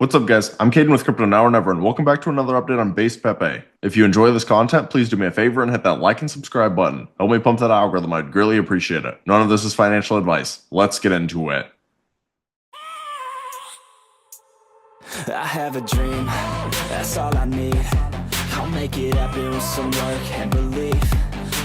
What's up guys, I'm Caden with Crypto Now or Never and welcome back to another update on Base Pepe. If you enjoy this content, please do me a favor and hit that like and subscribe button. Help me pump that algorithm, I'd greatly appreciate it. None of this is financial advice. Let's get into it. I have a dream, that's all I need. I'll make it happen with some work and belief.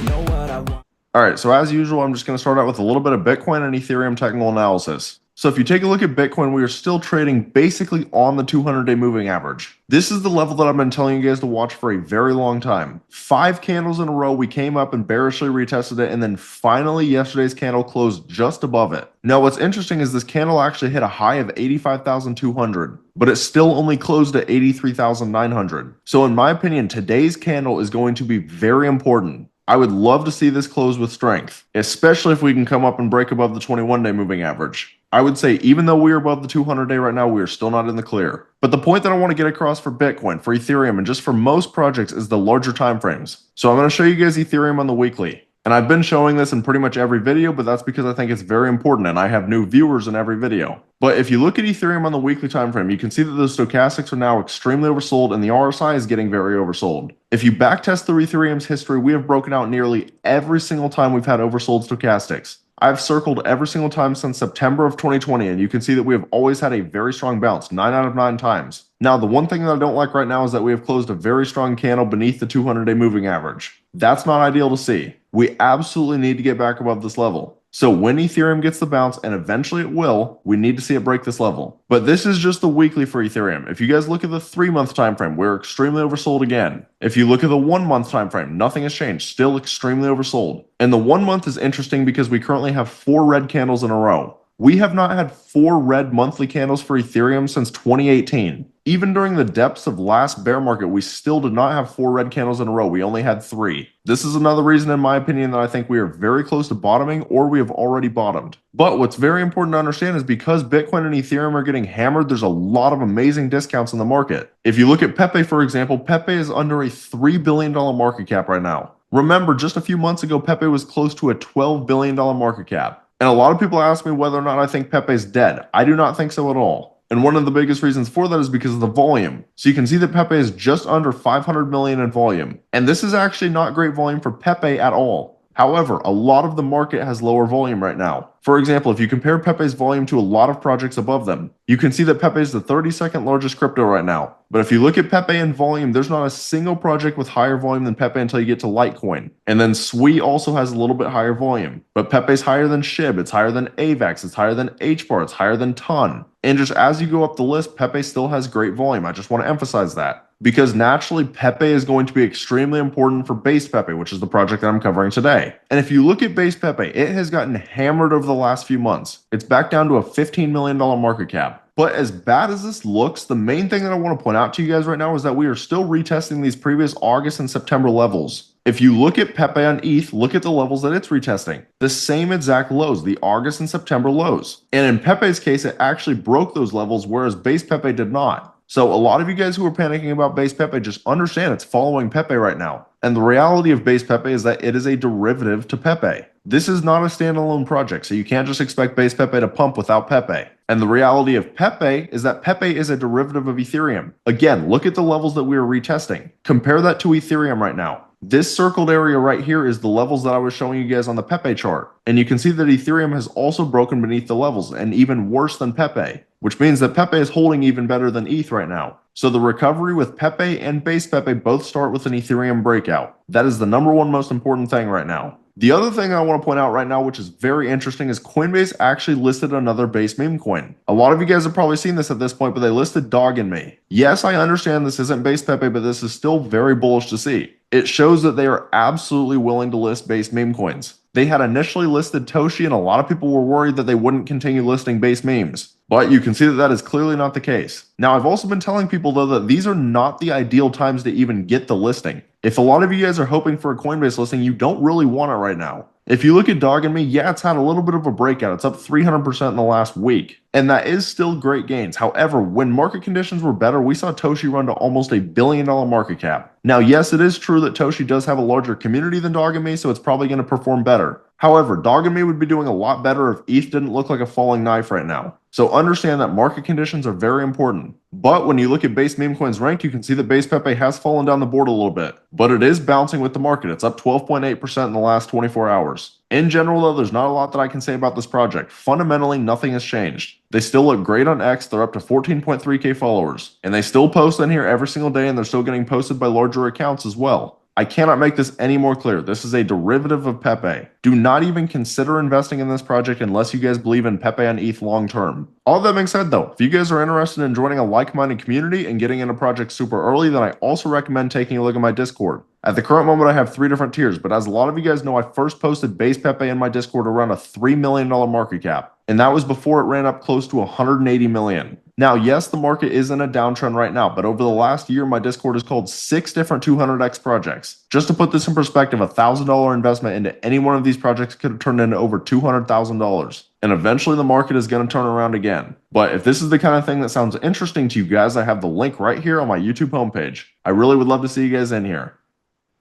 Know what I want. Alright, so as usual, I'm just going to start out with a little bit of Bitcoin and Ethereum technical analysis. So if you take a look at Bitcoin, we are still trading basically on the 200-day moving average. This is the level that I've been telling you guys to watch for a very long time. 5 candles in a row, we came up and bearishly retested it, and then finally yesterday's candle closed just above it. Now what's interesting is this candle actually hit a high of 85,200, but it still only closed at 83,900. So in my opinion, today's candle is going to be very important. I would love to see this close with strength, especially if we can come up and break above the 21-day moving average. I would say even though we are above the 200-day right now, we are still not in the clear. But the point that I want to get across for Bitcoin, for Ethereum, and just for most projects is the larger time frames. So I'm going to show you guys Ethereum on the weekly. And I've been showing this in pretty much every video, but that's because I think it's very important and I have new viewers in every video. But if you look at Ethereum on the weekly time frame, you can see that the stochastics are now extremely oversold and the RSI is getting very oversold. If you backtest through Ethereum's history, we have broken out nearly every single time we've had oversold stochastics. I've circled every single time since September of 2020, and you can see that we have always had a very strong bounce, 9 out of 9 times. Now, the one thing that I don't like right now is that we have closed a very strong candle beneath the 200-day moving average. That's not ideal to see. We absolutely need to get back above this level. So when Ethereum gets the bounce, and eventually it will, we need to see it break this level. But this is just the weekly for Ethereum. If you guys look at the 3-month time frame, we're extremely oversold again. If you look at the 1-month time frame, nothing has changed, still extremely oversold. And the 1 month is interesting because we currently have 4 red candles in a row. We have not had 4 red monthly candles for Ethereum since 2018. Even during the depths of last bear market, we still did not have 4 red candles in a row. We only had 3. This is another reason, in my opinion, that I think we are very close to bottoming or we have already bottomed. But what's very important to understand is because Bitcoin and Ethereum are getting hammered, there's a lot of amazing discounts in the market. If you look at Pepe, for example, Pepe is under a $3 billion market cap right now. Remember, just a few months ago, Pepe was close to a $12 billion market cap. And a lot of people ask me whether or not I think Pepe's dead. I do not think so at all. And one of the biggest reasons for that is because of the volume. So you can see that Pepe is just under 500 million in volume. And this is actually not great volume for Pepe at all. However, a lot of the market has lower volume right now. For example, if you compare Pepe's volume to a lot of projects above them, you can see that Pepe is the 32nd largest crypto right now. But if you look at Pepe in volume, there's not a single project with higher volume than Pepe until you get to Litecoin. And then Sui also has a little bit higher volume. But Pepe's higher than SHIB, it's higher than AVAX, it's higher than HBAR, it's higher than TON. And just as you go up the list, Pepe still has great volume. I just want to emphasize that. Because naturally, Pepe is going to be extremely important for Base Pepe, which is the project that I'm covering today. And if you look at Base Pepe, it has gotten hammered over the last few months. It's back down to a $15 million market cap. But as bad as this looks, the main thing that I want to point out to you guys right now is that we are still retesting these previous August and September levels. If you look at Pepe on ETH, look at the levels that it's retesting. The same exact lows, the August and September lows. And in Pepe's case, it actually broke those levels, whereas Base Pepe did not. So a lot of you guys who are panicking about Base Pepe, just understand it's following Pepe right now. And the reality of Base Pepe is that it is a derivative to Pepe. This is not a standalone project, so you can't just expect Base Pepe to pump without Pepe. And the reality of Pepe is that Pepe is a derivative of Ethereum. Again, look at the levels that we are retesting. Compare that to Ethereum right now. This circled area right here is the levels that I was showing you guys on the Pepe chart. And you can see that Ethereum has also broken beneath the levels, and even worse than Pepe, which means that Pepe is holding even better than ETH right now. So the recovery with Pepe and Base Pepe both start with an Ethereum breakout. That is the #1 most important thing right now. The other thing I want to point out right now, which is very interesting, is Coinbase actually listed another Base Memecoin. A lot of you guys have probably seen this at this point, but they listed Dog and Me. Yes, I understand this isn't Base Pepe, but this is still very bullish to see. It shows that they are absolutely willing to list Base Memecoins. They had initially listed Toshi, and a lot of people were worried that they wouldn't continue listing Base memes. But you can see that that is clearly not the case. Now, I've also been telling people, though, that these are not the ideal times to even get the listing. If a lot of you guys are hoping for a Coinbase listing, you don't really want it right now. If you look at Dog and Me, yeah, it's had a little bit of a breakout. It's up 300% in the last week. And that is still great gains. However, when market conditions were better, we saw Toshi run to almost $1 billion market cap. Now, yes, it is true that Toshi does have a larger community than Dog and Me, so it's probably going to perform better. However, Dog and Me would be doing a lot better if ETH didn't look like a falling knife right now. So understand that market conditions are very important. But when you look at base meme coins ranked, you can see that base Pepe has fallen down the board a little bit. But it is bouncing with the market. It's up 12.8% in the last 24 hours. In general, though, there's not a lot that I can say about this project. Fundamentally, nothing has changed. They still look great on X. They're up to 14.3k followers. And they still post in here every single day, and they're still getting posted by larger accounts as well. I cannot make this any more clear. This is a derivative of Pepe. Do not even consider investing in this project unless you guys believe in Pepe and ETH long term. All that being said though, if you guys are interested in joining a like-minded community and getting into projects super early, then I also recommend taking a look at my Discord. At the current moment, I have 3 different tiers, but as a lot of you guys know, I first posted base Pepe in my Discord around a $3 million market cap, and that was before it ran up close to 180 million. Now, yes, the market is in a downtrend right now, but over the last year, my Discord has called 6 different 200x projects. Just to put this in perspective, a $1,000 investment into any one of these projects could have turned into over $200,000. And eventually the market is going to turn around again. But if this is the kind of thing that sounds interesting to you guys, I have the link right here on my YouTube homepage. I really would love to see you guys in here.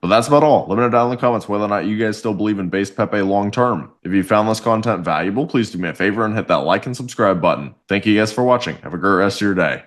But that's about all. Let me know down in the comments whether or not you guys still believe in base Pepe long term. If you found this content valuable, please do me a favor and hit that like and subscribe button. Thank you guys for watching. Have a great rest of your day.